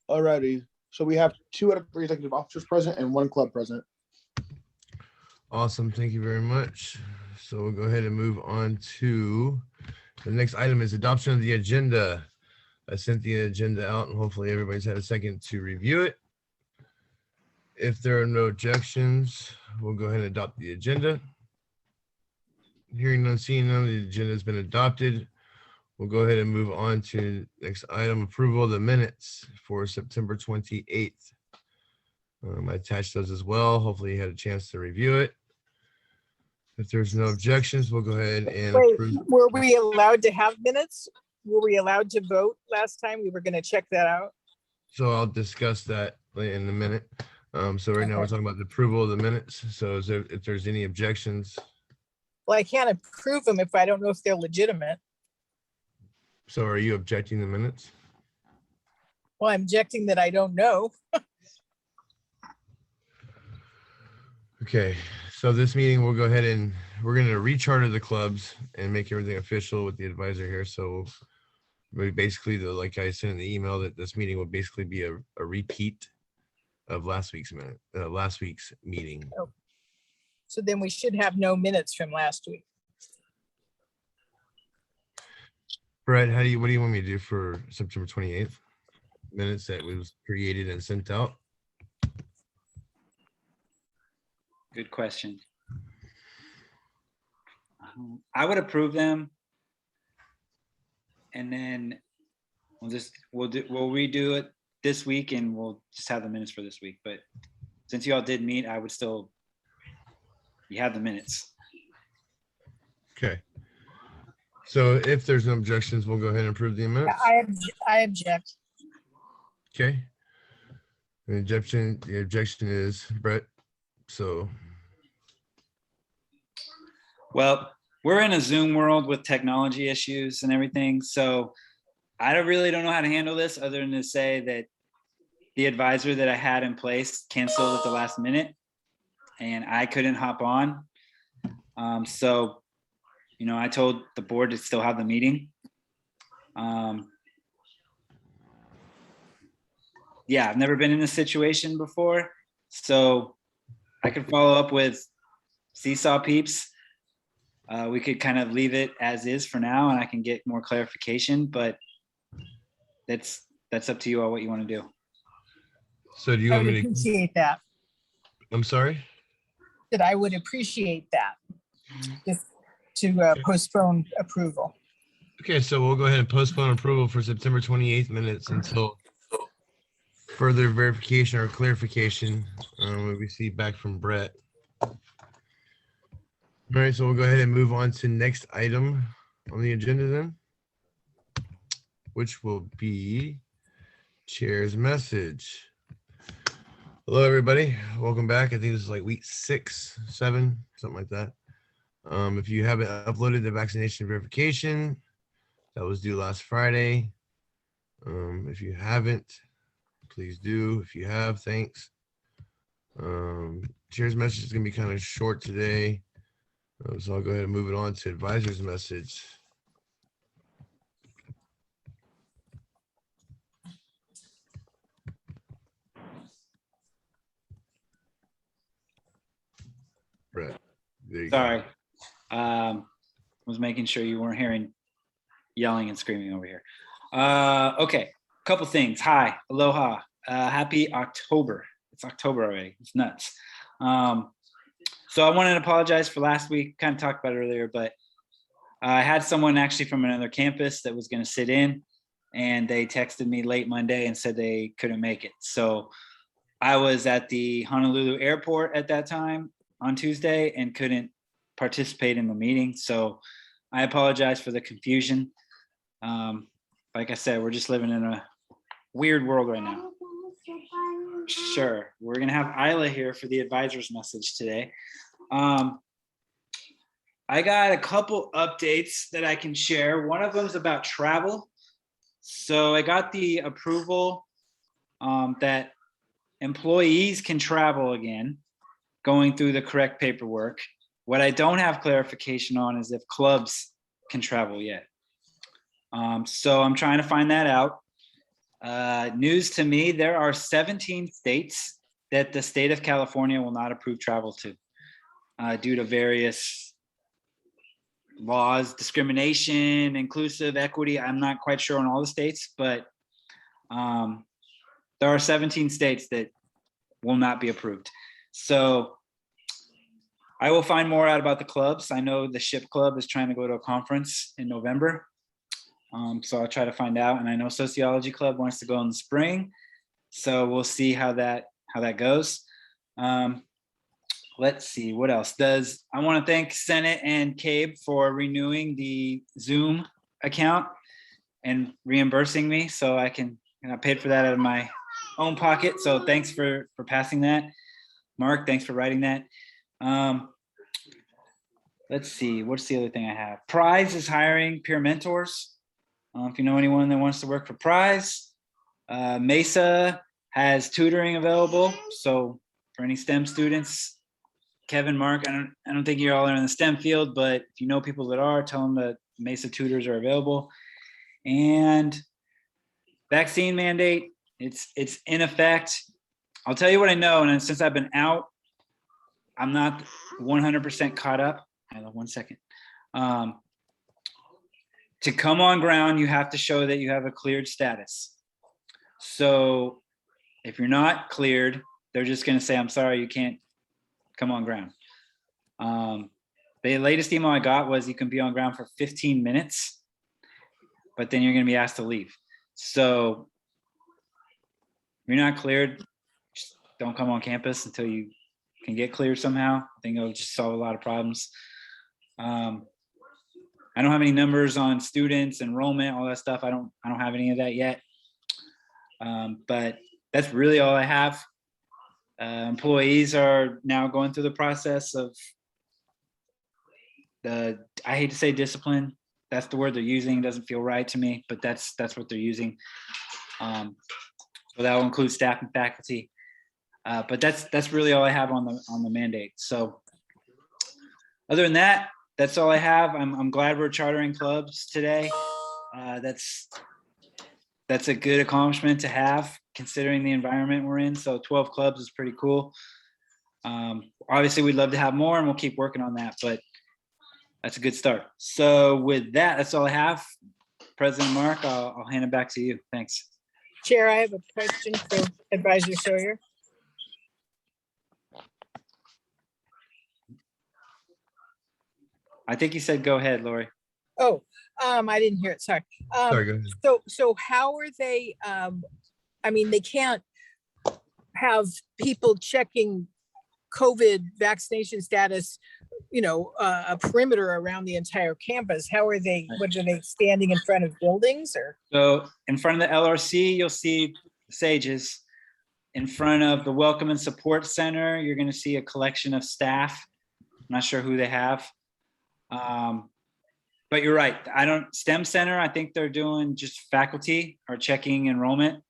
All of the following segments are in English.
Alrighty. So we have 2 out of 3 executive officers present and 1 club present. Awesome. Thank you very much. So we'll go ahead and move on to the next item is adoption of the agenda. I sent the agenda out and hopefully everybody's had a second to review it. If there are no objections, we'll go ahead and adopt the agenda. Hearing none, seeing none, the agenda has been adopted. We'll go ahead and move on to next item, approval of the minutes for September 28th. I attached those as well. Hopefully you had a chance to review it. If there's no objections, we'll go ahead and approve. Were we allowed to have minutes? Were we allowed to vote last time? We were going to check that out. So I'll discuss that in a minute. So right now we're talking about the approval of the minutes. So if there's any objections. Well, I can't approve them if I don't know if they're legitimate. So are you objecting the minutes? Well, I'm objecting that I don't know. Okay, so this meeting, we'll go ahead and we're going to recharter the clubs and make everything official with the advisor here. So we basically, like I said in the email, that this meeting will basically be a repeat of last week's meeting. Oh. So then we should have no minutes from last week. Brett, what do you want me to do for September 28th? Minutes that was created and sent out? Good question. I would approve them, and then we'll redo it this week, and we'll just have the minutes for this week. But since you all did meet, I would still. You have the minutes. Okay. So if there's no objections, we'll go ahead and approve the minutes. I object. Okay. The objection is Brett. So. Well, we're in a Zoom world with technology issues and everything. So I really don't know how to handle this other than to say that the advisor that I had in place canceled at the last minute and I couldn't hop on. So, I told the board to still have the meeting. Yeah, I've never been in this situation before. So I could follow up with Seesaw peeps. We could kind of leave it as is for now and I can get more clarification, but that's up to you all what you want to do. So do you I want would me to appreciate that. I'm sorry? That I would appreciate that. Just to postpone approval. Okay, so we'll go ahead and postpone approval for September 28th minutes until further verification or clarification when we receive back from Brett. All right, so we'll go ahead and move on to next item on the agenda then, which will be Chair's message. Hello, everybody. Welcome back. I think this is like week 6, 7, something like that. If you haven't uploaded the vaccination verification, that was due last Friday. If you haven't, please do. If you have, thanks. Chair's message is going to be kind of short today. So I'll go ahead and move it on to advisor's message. Brett, there you Sorry. go. Was making sure you weren't hearing yelling and screaming over here. Okay, couple things. Hi, aloha, happy October. It's October already. It's nuts. So I wanted to apologize for last week. Kind of talked about it earlier, but I had someone actually from another campus that was going to sit in, and they texted me late Monday and said they couldn't make it. So I was at the Honolulu airport at that time on Tuesday and couldn't participate in the meeting. So I apologize for the confusion. Like I said, we're just living in a weird world right now. Sure, we're gonna have Isla here for the advisor's message today. I got a couple updates that I can share. One of them is about travel. So I got the approval that employees can travel again, going through the correct paperwork. What I don't have clarification on is if clubs can travel yet. So I'm trying to find that out. News to me, there are 17 states that the state of California will not approve travel to due to various laws, discrimination, inclusive, equity. I'm not quite sure on all the states, but there are 17 states that will not be approved. So I will find more out about the clubs. I know the SHIP Club is trying to go to a conference in November. So I'll try to find out. And I know Sociology Club wants to go in the spring. So we'll see how that goes. Let's see, what else? I want to thank Senate and C.A.E.B for renewing the Zoom account and reimbursing me so I paid for that out of my own pocket. So thanks for passing that. Mark, thanks for writing that. Let's see, what's the other thing I have? Prize is hiring peer mentors. If you know anyone that wants to work for Prize. Mesa has tutoring available. So for any STEM students, Kevin, Mark, I don't think you all are in the STEM field, but if you know people that are, tell them that Mesa tutors are available. And vaccine mandate, it's in effect. I'll tell you what I know, and since I've been out, I'm not 100% caught up. Hold on 1 second. To come on ground, you have to show that you have a cleared status. So if you're not cleared, they're just going to say, I'm sorry, you can't come on ground. The latest email I got was you can be on ground for 15 minutes, but then you're going to be asked to leave. So if you're not cleared, just don't come on campus until you can get cleared somehow. I think it'll just solve a lot of problems. I don't have any numbers on students, enrollment, all that stuff. I don't have any of that yet. But that's really all I have. Employees are now going through the process of I hate to say discipline. That's the word they're using. It doesn't feel right to me, but that's what they're using. So that will include staff and faculty. But that's really all I have on the mandate. So other than that, that's all I have. I'm glad we're chartering clubs today. That's a good accomplishment to have considering the environment we're in. So 12 clubs is pretty cool. Obviously we'd love to have more and we'll keep working on that, but that's a good start. So with that, that's all I have. President Mark, I'll hand it back to you. Thanks. Chair, I have a question for Advisor Sawyer. I think you said go ahead, Lori. Oh, I didn't hear it. Sorry. Sorry, go ahead. So how are they? I mean, they can't have people checking COVID vaccination status, a perimeter around the entire campus. How are they? What are they standing in front of buildings or? So in front of the LRC, you'll see SAGEs. In front of the Welcome and Support Center, you're going to see a collection of staff. I'm not sure who they have. But you're right. STEM Center, I think they're doing just faculty or checking enrollment.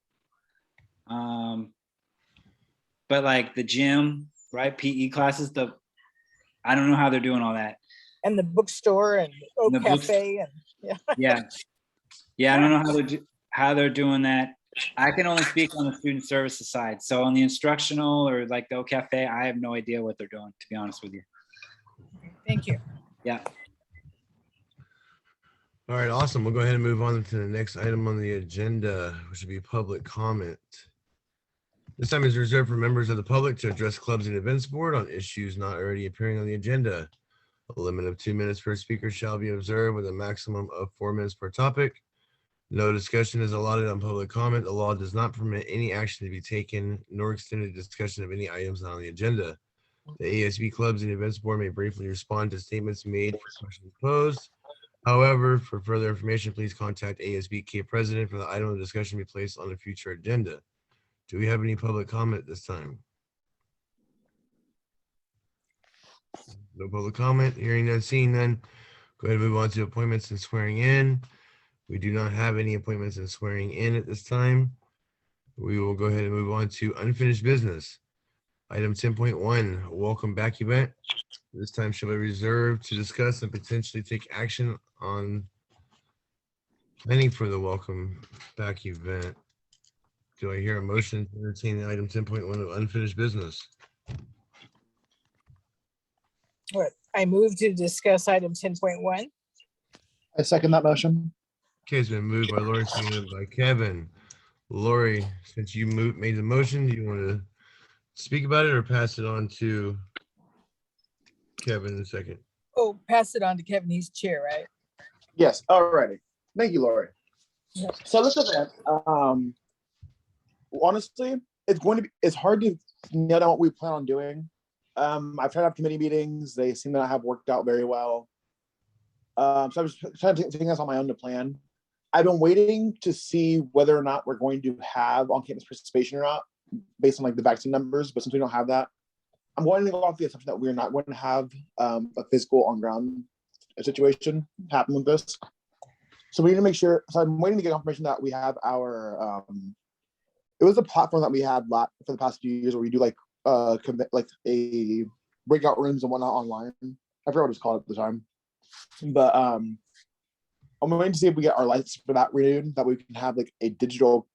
But like the gym, right? PE classes, I don't know how they're doing all that. And the bookstore and Oak Cafe and yeah. I don't know how they're doing that. I can only speak on the student services side. So on the instructional or like the Oak Cafe, I have no idea what they're doing, to be honest with you. Thank you. Yeah. All right, awesome. We'll go ahead and move on to the next item on the agenda, which will be public comment. This time is reserved for members of the public to address clubs and events board on issues not already appearing on the agenda. A limit of 2 minutes per speaker shall be observed with a maximum of 4 minutes per topic. No discussion is allotted on public comment. The law does not permit any action to be taken, nor extended discussion of any items not on the agenda. The ASB clubs and events board may briefly respond to statements made for questions posed. However, for further information, please contact ASB president for the item of discussion to be placed on a future agenda. Do we have any public comment this time? No public comment. Hearing none, seeing none. Go ahead and move on to appointments and swearing in. We do not have any appointments and swearing in at this time. We will go ahead and move on to unfinished business. Item 10.1, welcome back event. This time shall be reserved to discuss and potentially take action on planning for the welcome back event. Do I hear a motion to entertain item 10.1 of unfinished business? I move to discuss item 10.1. I second that motion. Okay, it's been moved by Lori, seconded by Kevin. Lori, since you made the motion, do you want to speak about it or pass it on to Kevin in a second? Oh, pass it on to Kevin. He's chair, right? Yes, alrighty. Thank you, Lori. Yeah. So this event, honestly, it's hard to nail down what we plan on doing. I've tried to have committee meetings. They seem to not have worked out very well. So I'm just trying to take this on my own to plan. I've been waiting to see whether or not we're going to have on-campus participation or not, based on like the vaccine numbers. But since we don't have that, I'm going to go off the assumption that we're not going to have a physical on-ground situation happen with this. So we need to make sure. So I'm waiting to get confirmation that we have our. It was a platform that we had for the past few years where we do like a breakout rooms and whatnot online. I forgot what it's called at the time, but I'm waiting to see if we get our license for that renewed, that we can have like a digital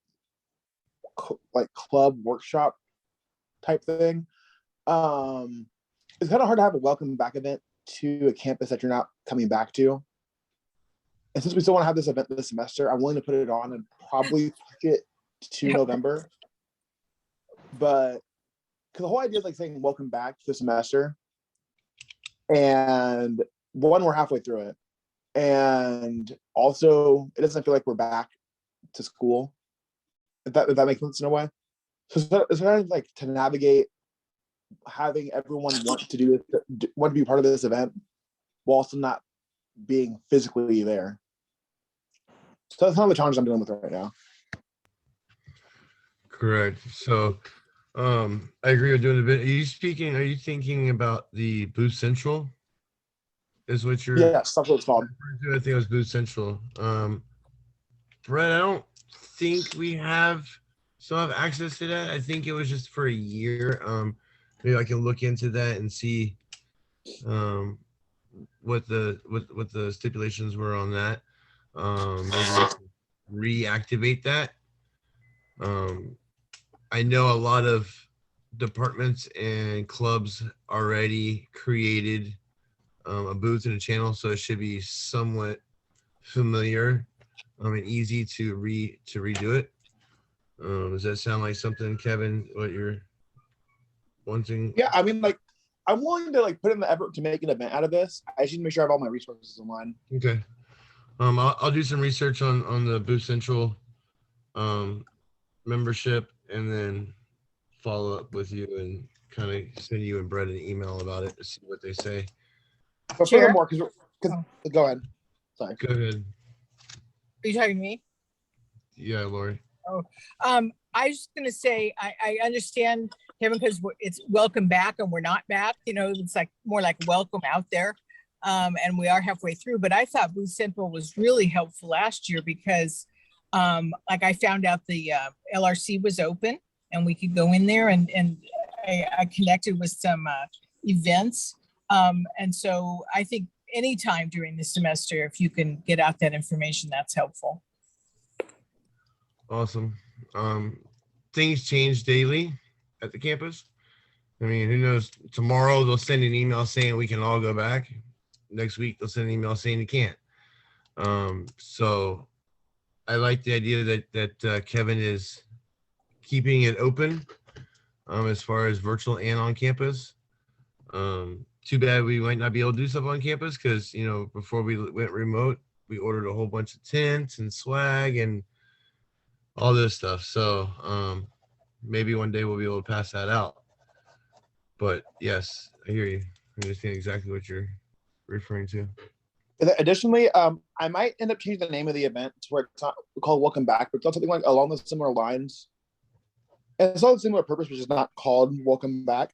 like club workshop type thing. It's kind of hard to have a welcome back event to a campus that you're not coming back to. And since we still want to have this event this semester, I'm willing to put it on and probably push it to November. But because the whole idea is like saying welcome back to the semester. And one, we're halfway through it. And also it doesn't feel like we're back to school. If that makes sense in a way. So it's kind of like to navigate having everyone want to be part of this event while also not being physically there. So that's kind of the challenge I'm dealing with right now. Correct. So I agree with doing a bit. Are you thinking about the Booth Central? Is what you're Yes, that's what it's called. I think it was Booth Central. Brett, I don't think we still have access to that. I think it was just for a year. Maybe I can look into that and see what the stipulations were on that. Maybe reactivate that. I know a lot of departments and clubs already created a booth and a channel, so it should be somewhat familiar and easy to redo it. Does that sound like something, Kevin, what you're wanting? Yeah, I mean, like, I'm willing to like put in the effort to make an event out of this. I just need to make sure I have all my resources online. Okay. I'll do some research on the Booth Central membership and then follow up with you and kind of send you and Brett an email about it to see what they say. But Chair? furthermore, go ahead. Sorry. Go ahead. Are you talking to me? Yeah, Lori. I was just going to say, I understand, Kevin, because it's welcome back and we're not back. You know, it's like more like welcome out there. And we are halfway through. But I thought Booth Central was really helpful last year because like I found out the LRC was open and we could go in there and I connected with some events. And so I think anytime during the semester, if you can get out that information, that's helpful. Awesome. Things change daily at the campus. I mean, who knows? Tomorrow they'll send an email saying we can all go back. Next week they'll send an email saying you can't. So I like the idea that Kevin is keeping it open as far as virtual and on campus. Too bad we might not be able to do stuff on campus because, you know, before we went remote, we ordered a whole bunch of tents and swag and all this stuff. So maybe one day we'll be able to pass that out. But yes, I hear you. I understand exactly what you're referring to. Additionally, I might end up changing the name of the event to where it's not called Welcome Back, but it's something like along the similar lines. And it's all the similar purpose, which is not called Welcome Back.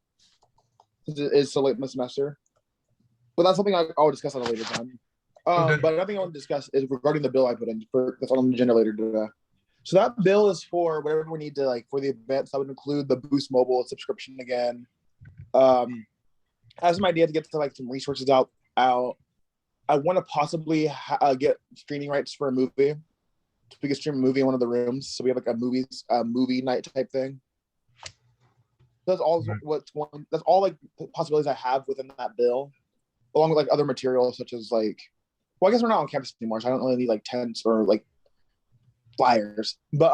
It's so late in the semester. But that's something I'll discuss at a later time. Okay. But another thing I want to discuss is regarding the bill I put in that's on the agenda later today. So that bill is for whatever we need to like for the events. That would include the Boost Mobile subscription again. As an idea to get to like some resources out. I want to possibly get streaming rights for a movie. we can stream a movie in one of the rooms. So we have like a movie night type thing. That's all that's all like the possibilities I have within that bill, along with like other materials such as like, well, I guess we're not on campus anymore, so I don't really need like tents or like flyers. But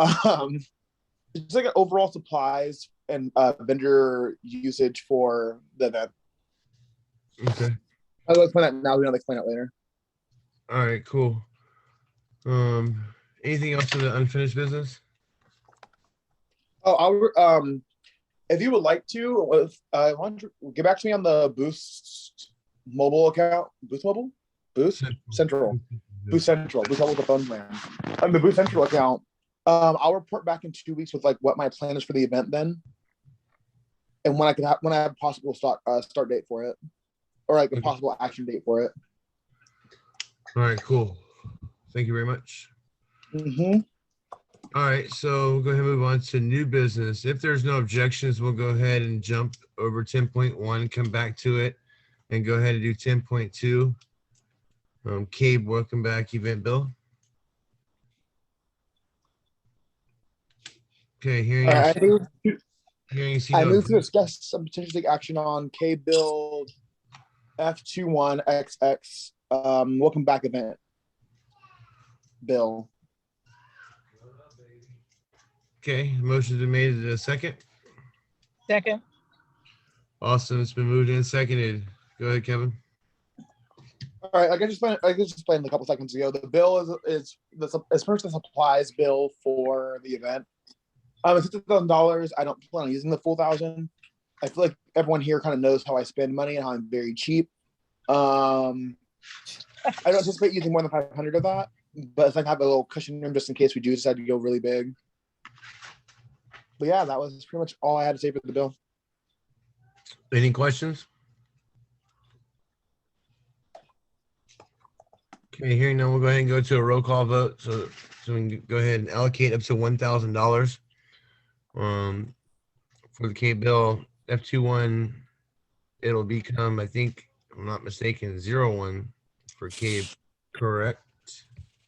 it's like an overall supplies and vendor usage for the event. Okay. I'll explain that now. We don't explain it later. All right, cool. Anything else for the unfinished business? Oh, I'll if you would like to, why don't you get back to me on the Boost mobile account? Boost mobile? Boost Central. Boost Central. Boost mobile, the phone plan. On the Boost Central account, I'll report back in 2 weeks with like what my plan is for the event then, and when I have possible start date for it, or like a possible action date for it. All right, cool. Thank you very much. Mm-hmm. All right, so we'll go ahead and move on to new business. If there's no objections, we'll go ahead and jump over 10.1, come back to it, and go ahead and do 10.2. C.A.E.B, welcome back, event bill. Okay, hearing I move to discuss some potential take action on C.A.E.B bill F21XX. Welcome back event bill. Okay, motion's been made. Is it a second? Second. Awesome, it's been moved and seconded. Go ahead, Kevin. All right, I just explained a couple seconds ago. The bill is first the supplies bill for the event. It's $50,000. I don't plan on using the full $1,000. I feel like everyone here kind of knows how I spend money and how I'm very cheap. I don't anticipate using more than 500 of that, but it's like I have a little cushion room just in case we do decide to go really big. But yeah, that was pretty much all I had to say for the bill. Any questions? Okay, hearing none, we'll go ahead and go to a roll call vote. So we can go ahead and allocate up to $1,000 for the C.A.E.B bill F21. It'll become, I think, if I'm not mistaken, 01 for C.A.E.B, correct?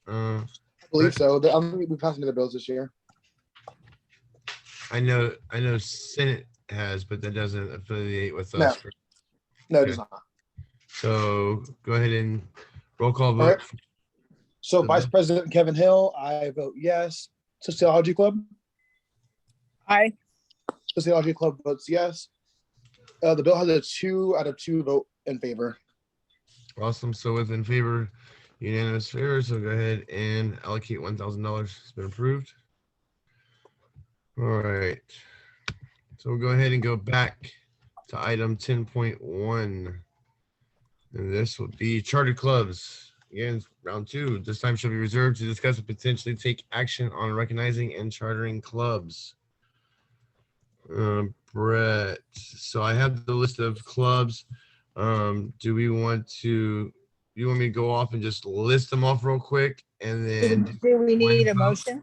I believe so. I'm going to be passing the bills this year. I know Senate has, but that doesn't affiliate with us. No, it does not. So go ahead and roll call vote. Right. So Vice President Kevin Hill, I vote yes. Sociology Club? Aye. Sociology Club votes yes. The bill has a 2 out of 2 vote in favor. Awesome. So with in favor, unanimous favor. So go ahead and allocate $1,000. It's been approved. All right. So we'll go ahead and go back to item 10.1. And this will be chartered clubs. Again, round 2. This time shall be reserved to discuss and potentially take action on recognizing and chartering clubs. Brett, so I have the list of clubs. Do you want me to go off and just list them off real quick? And then Do we need a motion?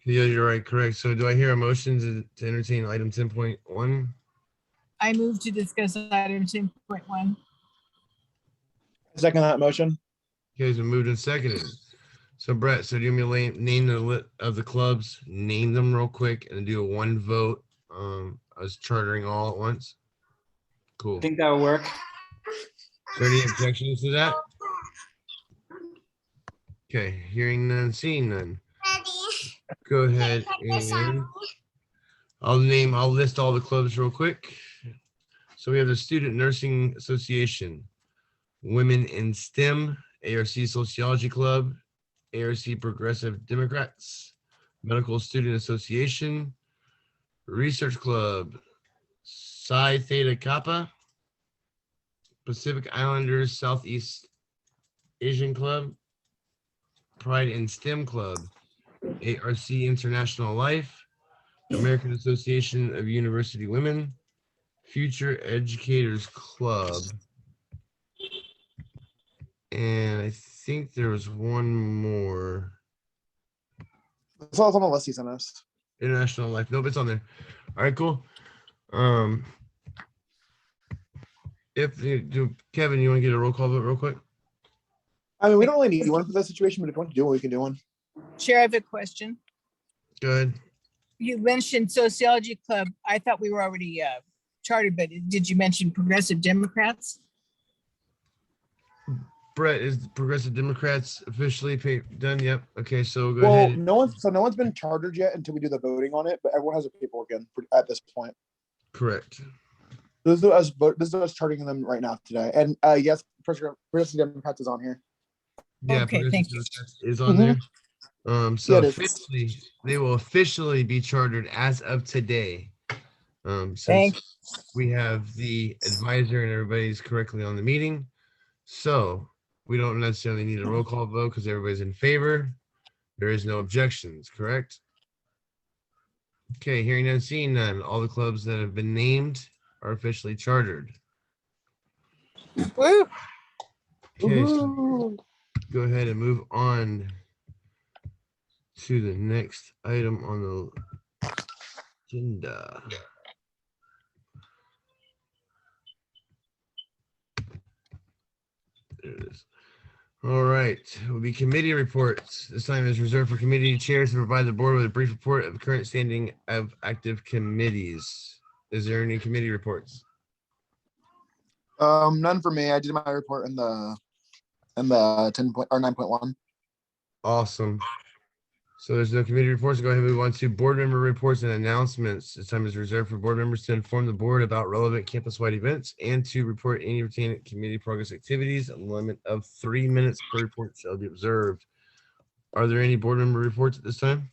Yeah, you're right, correct. So do I hear a motion to entertain item 10.1? I move to discuss item 10.1. Second that motion. Okay, it's been moved and seconded. So Brett, so do you want me to name the list of the clubs, name them real quick, and do a one vote as chartering all at once? Cool. I think that will work. Is there any objections to that? Okay, hearing none, seeing none. Go ahead and I'll list all the clubs real quick. So we have the Student Nursing Association, Women in STEM, ARC Sociology Club, ARC Progressive Democrats, Medical Student Association, Research Club, Psi Theta Kappa, Pacific Islanders Southeast Asian Club, Pride in STEM Club, ARC International Life, American Association of University Women, Future Educators Club, and I think there was one more. That's all on the list he sent us. International Life. Nope, it's on there. All right, cool. Kevin, you want to get a roll call vote real quick? I mean, we don't really need one for this situation, but if you want to do one, we can do one. Chair, I have a question. Good. You mentioned Sociology Club. I thought we were already chartered, but did you mention Progressive Democrats? Brett, is the Progressive Democrats officially done? Yep. Okay, so go Well, ahead. no one's been chartered yet until we do the voting on it, but everyone has a paperwork in at this point. Correct. This is us charting them right now today. And yes, Progressive Democrats is on here. Yeah, Okay, thank you. Democrats is on there. So Yeah, it is. officially, they will officially be chartered as of today. Since Thanks. we have the advisor and everybody's correctly on the meeting. So we don't necessarily need a roll call vote because everybody's in favor. There is no objections, correct? Okay, hearing none, seeing none. All the clubs that have been named are officially chartered. Woo. Okay, so go ahead and move on to the next item on the agenda. There it is. All right, will be committee reports. This time is reserved for committee chairs to provide the board with a brief report of the current standing of active committees. Is there any committee reports? None for me. I did my report in the 10 point or 9.1. Awesome. So there's no committee reports. Go ahead and move on to board member reports and announcements. This time is reserved for board members to inform the board about relevant campus-wide events and to report any retained committee progress activities. A limit of 3 minutes per report shall be observed. Are there any board member reports at this time?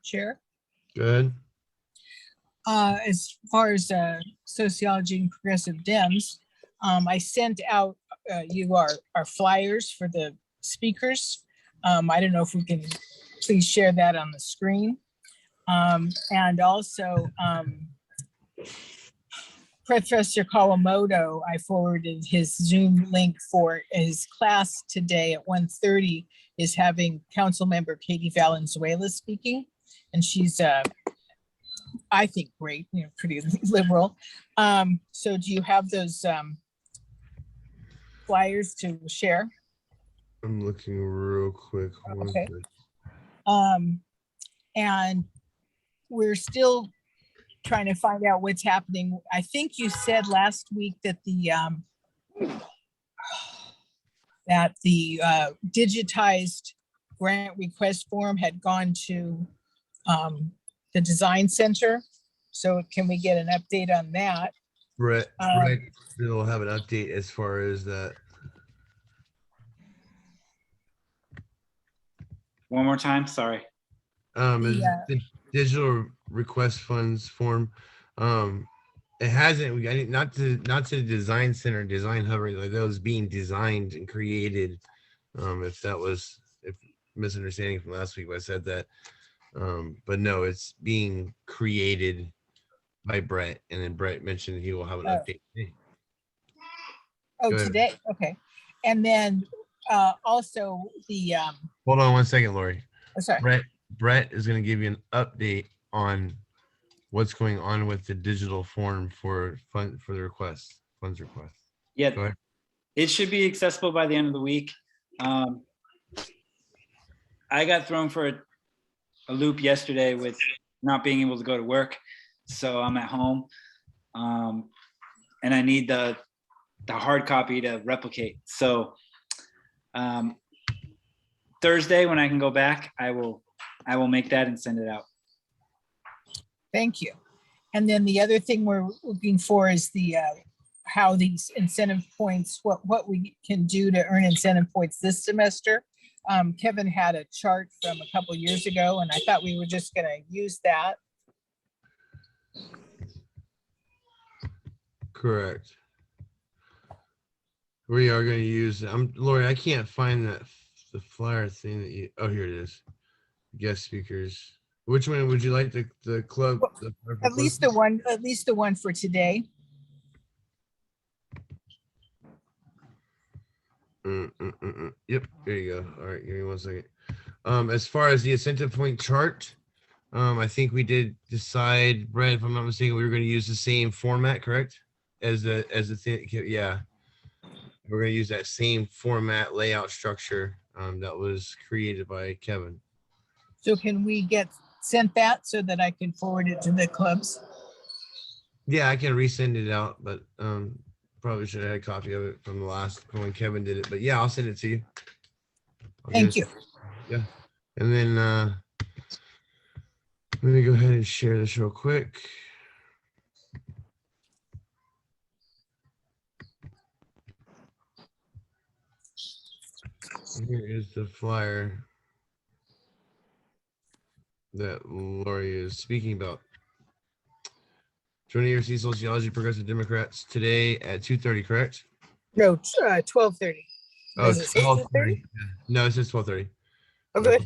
Chair. Go ahead. As far as sociology and progressive Dems, I sent out you our flyers for the speakers. I don't know if we can please share that on the screen. And also Professor Kawamoto, I forwarded his Zoom link for his class today at 1:30 is having council member Katie Valenzuela speaking. And she's I think great, pretty liberal. So do you have those flyers to share? I'm looking real quick. Okay. And we're still trying to find out what's happening. I think you said last week that the digitized grant request form had gone to the design center. So can we get an update on that? Brett will have an update as far as that. One more time, sorry. Is the digital request funds form. It hasn't. We got it not to the design center, design hub, like that was being designed and created. If misunderstanding from last week, I said that. But no, it's being created by Brett, and then Brett mentioned he will have an update today. Oh, today? Okay. And then also the hold on one second, Lori. Oh, sorry. Brett is going to give you an update on what's going on with the digital form for the funds request. Yeah, go ahead. It should be accessible by the end of the week. I got thrown for a loop yesterday with not being able to go to work, so I'm at home, and I need the hard copy to replicate. So Thursday, when I can go back, I will make that and send it out. Thank you. And then the other thing we're looking for is the how these incentive points, what we can do to earn incentive points this semester. Kevin had a chart from a couple of years ago, and I thought we were just going to use that. Correct. We are going to use. Lori, I can't find the flyer thing that you. Oh, here it is. Guest speakers. Which one would you like? The club? Well, at least the one for today. Yep, there you go. All right, give me 1 second. As far as the incentive point chart, I think we did decide, Brett, if I'm not mistaken, we were going to use the same format, correct? As the thing, yeah. We're going to use that same format layout structure. that was created by Kevin. So can we get sent that so that I can forward it to the clubs? Yeah, I can resend it out, but probably should have had a copy of it from when Kevin did it. But yeah, I'll send it to you. Thank you. Yeah. And then let me go ahead and share this real quick. Here is the flyer that Lori is speaking about. 20 years Sociology Progressive Democrats today at 2:30, correct? No, 12:30. Oh, Does it say 12:30. No, it says 12:30. Okay.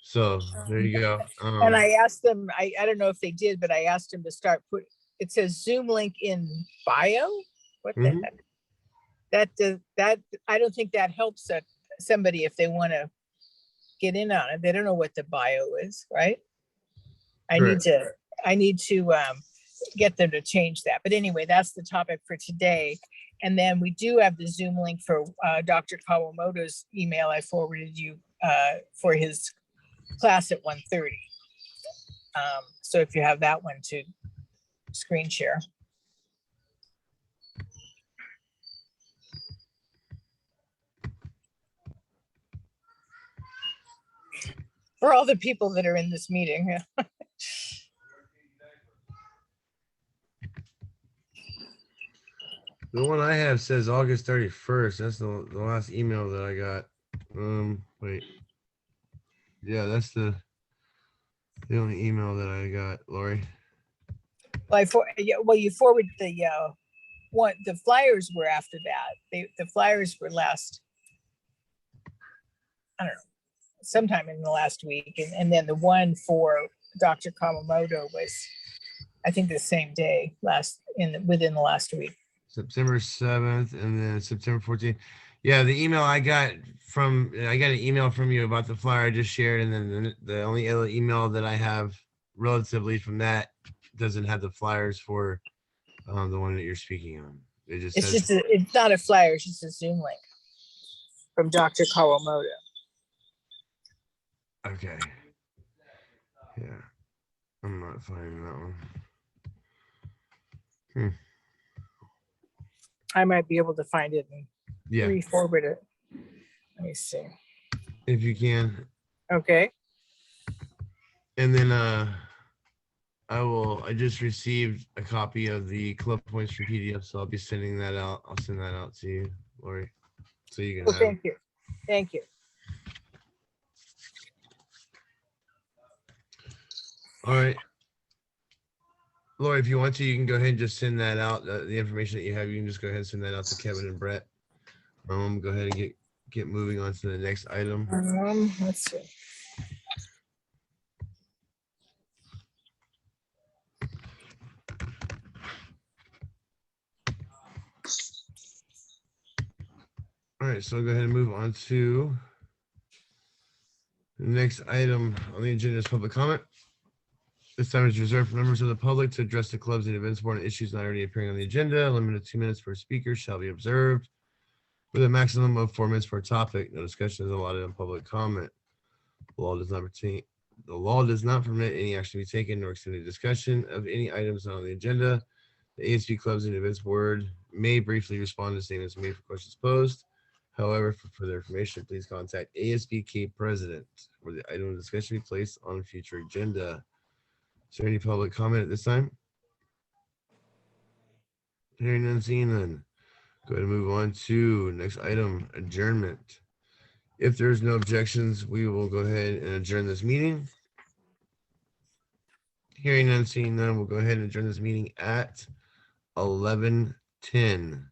So there you go. And I asked them, I don't know if they did, but I asked them to start it says Zoom link in bio. What the heck? That I don't think that helps somebody if they want to get in on it. They don't know what the bio is, right? I need to get them to change that. But anyway, that's the topic for today. And then we do have the Zoom link for Dr. Kawamoto's email I forwarded you for his class at 1:30. So if you have that one to screen share. For all the people that are in this meeting. The one I have says August 31st. That's the last email that I got. Wait. Yeah, that's the only email that I got, Lori. Well, you forward the flyers were after that. The flyers were last, I don't know, sometime in the last week. And then the one for Dr. Kawamoto was, I think, the same day within the last week. September 7th and then September 14th. Yeah, the email I got an email from you about the flyer I just shared, and then the only other email that I have relatively from that doesn't have the flyers for the one that you're speaking on. It's not a flyer, it's just a Zoom link from Dr. Kawamoto. Okay. Yeah, I'm not finding that one. I might be able to find it and re-forward it. Let me see. If you can. Okay. And then I just received a copy of the club points for PDF, so I'll be sending that out. I'll send that out to you, Lori, so you can have thank you. Thank you. All right. Lori, if you want to, you can go ahead and just send that out. The information that you have, you can just go ahead and send that out to Kevin and Brett. Go ahead and get moving on to the next item. Let's see. All right, so I'll go ahead and move on to the next item on the agenda is public comment. This time is reserved for members of the public to address the clubs and events board issues not already appearing on the agenda. Limited 2 minutes per speaker shall be observed, with a maximum of 4 minutes per topic. No discussion is allotted on public comment. The law does not permit any action to be taken nor extended discussion of any items not on the agenda. The ASB clubs and events board may briefly respond to statements made for questions posed. However, for further information, please contact ASB C.A.E.B president, where the item of discussion be placed on a future agenda. Is there any public comment at this time? Hearing none, seeing none. Go ahead and move on to next item, adjournment. If there's no objections, we will go ahead and adjourn this meeting. Hearing none, seeing none, we'll go ahead and adjourn this meeting at 11:10.